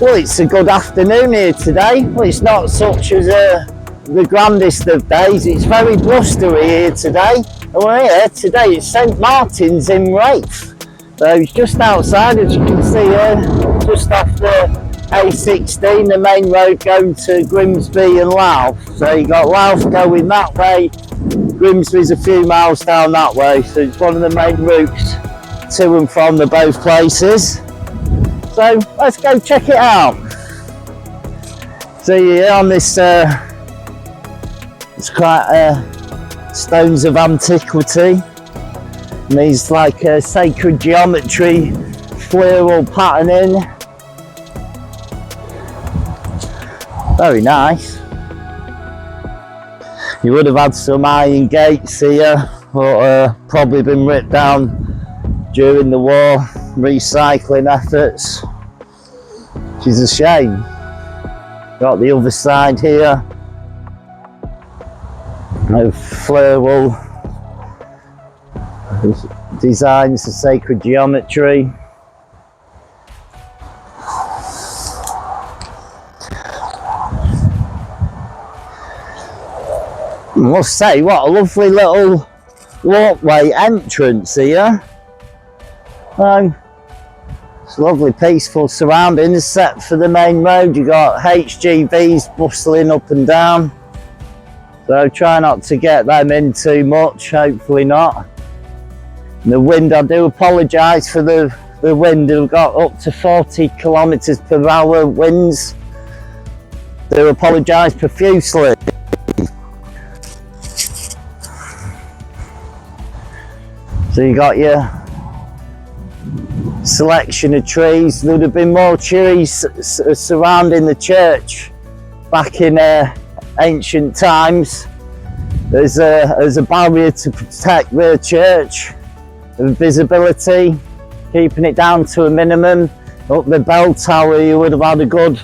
Well, it's a good afternoon here today. Well, it's not such as the grandest of days. It's very blustery here today. And we're here today. It's St Martin's in Waithe. So it's just outside, as you can see here, just off the A16, the main road going to Grimsby and Louth. So you got Louth going that way, Grimsby's a few miles down that way. So it's one of the main routes to and from the both places. So let's go check it out. So you're on this, it's quite stones of antiquity. And these like sacred geometry, floral patterning. Very nice. You would have had some iron gates here, but probably been ripped down during the war, recycling efforts, which is a shame. Got the other side here of floral designs of sacred geometry. I must say, what a lovely little walkway entrance here. It's lovely peaceful surroundings set for the main road. You got HGVs bustling up and down, so try not to get them in too much, hopefully not. And the wind, I do apologise for the wind. We've got up to 40 kilometres per hour winds. Do apologise profusely. So you got your selection of trees. There would have been more trees surrounding the church back in ancient times. There's a barrier to protect the church of visibility, keeping it down to a minimum. Up the bell tower you would have had a good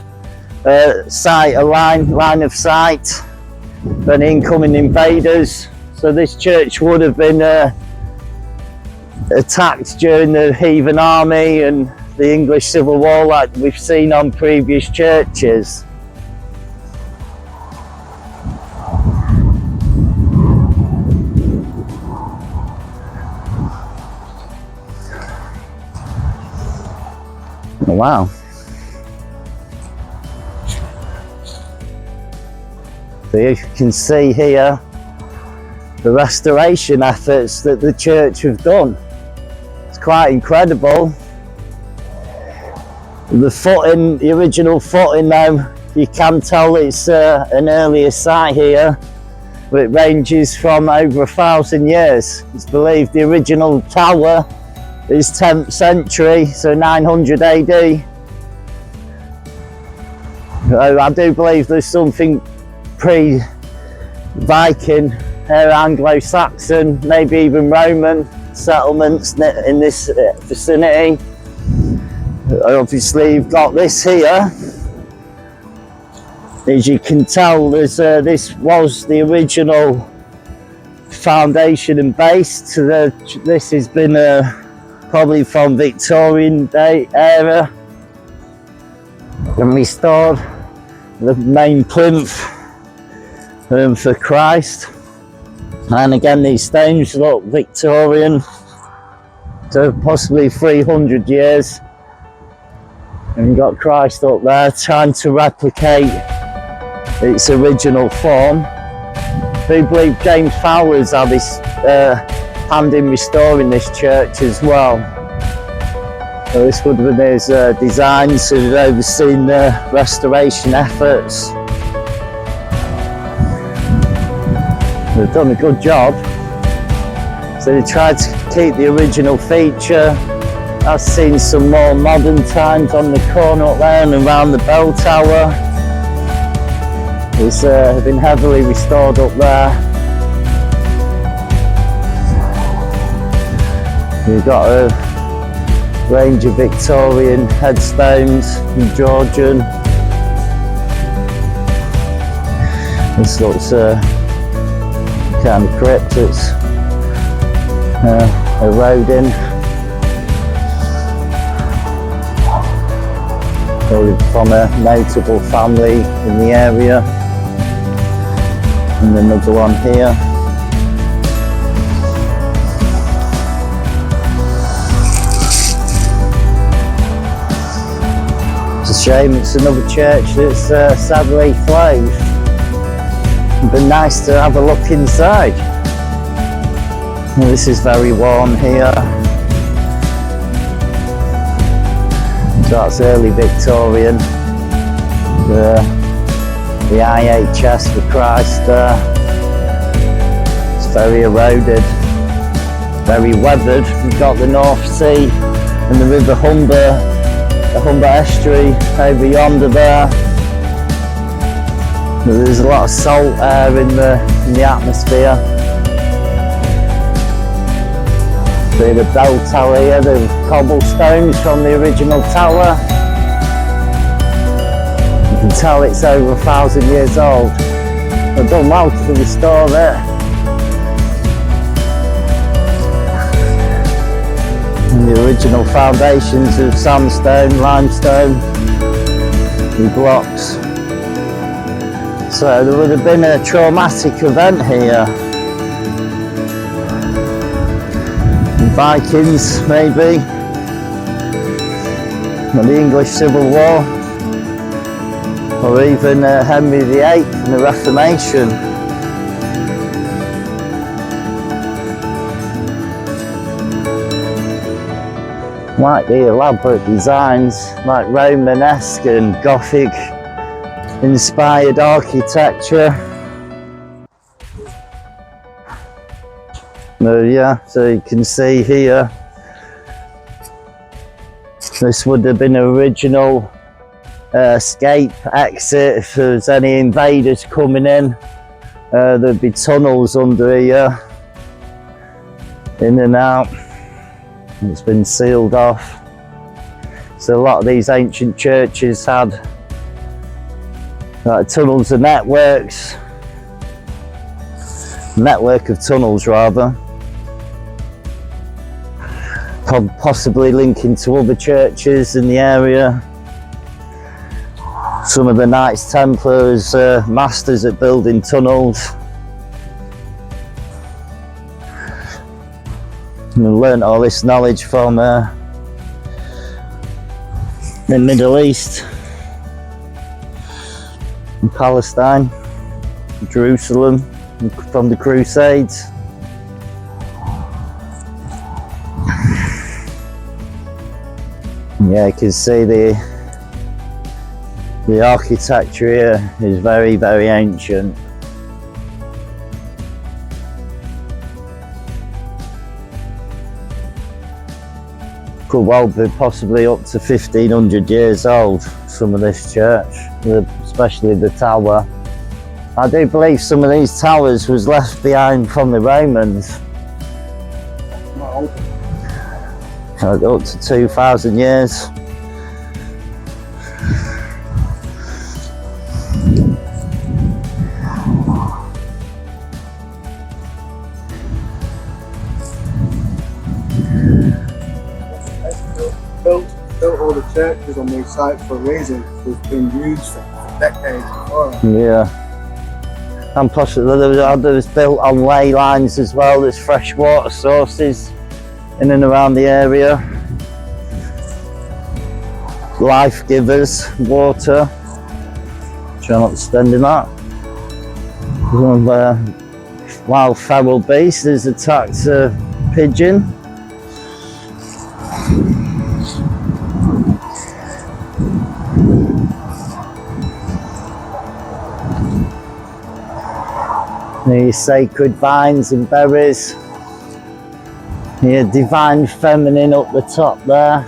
line of sight for any incoming invaders. So this church would have been attacked during the heathen army and the English Civil War, like we've seen on previous churches. Oh, wow. So you can see here the restoration efforts that the church have done. Quite incredible. The footing, the original footing now, you can tell it's an earlier site here, but it ranges from over 1,000 years. It's believed the original tower is 10th century, so 900 AD. I do believe there's something pre-Viking, Anglo-Saxon, maybe even Roman settlements in this vicinity. Obviously you've got this here. As you can tell, there's this was the original foundation and base to this has been probably from Victorian day era and restored. The main plinth for Christ. And again, these stones look Victorian, so possibly 300 years. And you've got Christ up there trying to replicate its original form. I do believe James Fowler's had his hand in restoring this church as well. So this would have been his designs, who had overseen the restoration efforts. They've done a good job. So they tried to keep the original feature. I've seen some more modern times on the corner up there and around the bell tower. It's been heavily restored up there. You've got a range of Victorian headstones and Georgian. This looks kind of crypt. It's eroding. or from a notable family in the area. And another one here. It's a shame it's another church that's sadly closed. It'd be nice to have a look inside. Well, this is very warm here. So that's early Victorian. The IHS for Christ there. It's very eroded, very weathered. We've got the North Sea and the River Humber, the Humber estuary over yonder there. There's a lot of salt air in the atmosphere. See the bell tower here, the cobblestones from the original tower. You can tell it's over 1,000 years old. They've done well to restore it. And the original foundations of sandstone, limestone, and blocks. So there would have been a traumatic event here. Vikings, maybe, or the English Civil War, or even Henry VIII and the Reformation. Like the elaborate designs, like Romanesque and Gothic inspired architecture. Yeah, so you can see here, this would have been an original escape exit if there was any invaders coming in. There'd be tunnels under here, in and out. It's been sealed off. So a lot of these ancient churches had tunnels and networks, network of tunnels rather. Possibly linking to other churches in the area. Some of the Knights Templars, masters at building tunnels. And learned all this knowledge from the Middle East, in Palestine, Jerusalem, from the Crusades. Yeah, you can see the architecture here is very, very ancient. Could well be possibly up to 1,500 years old, some of this church, especially the tower. I do believe some of these towers was left behind from the Romans. Up to 2,000 years. Built all the churches on these sites for a reason. It's been used for decades before. Yeah. And possibly there was built on ley lines as well. There's fresh water sources in and around the area. Life givers, water. Try not to stand in that. Wild feral beast has attacked a pigeon. These sacred vines and berries. Here, divine feminine up the top there,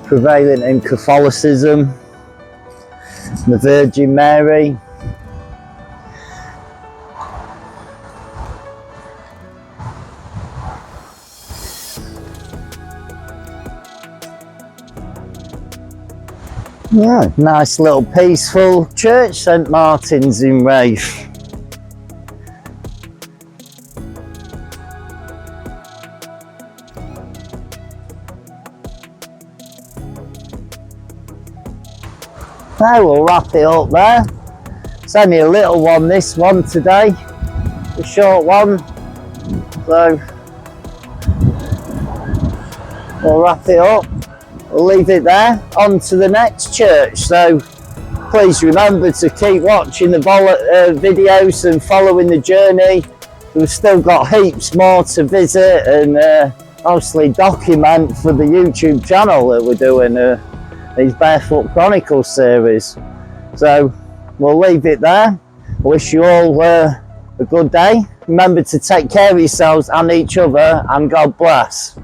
prevalent in Catholicism. The Virgin Mary. Yeah, nice little peaceful church, St Martin's in Waithe. No, we'll wrap it up there. It's only a little one, this one today, a short one, so we'll wrap it up. We'll leave it there. On to the next church. So please remember to keep watching the videos and following the journey. We've still got heaps more to visit and obviously document for the YouTube channel that we're doing, these Barefoot Chronicles series. So we'll leave it there. I wish you all a good day. Remember to take care of yourselves and each other, and God bless.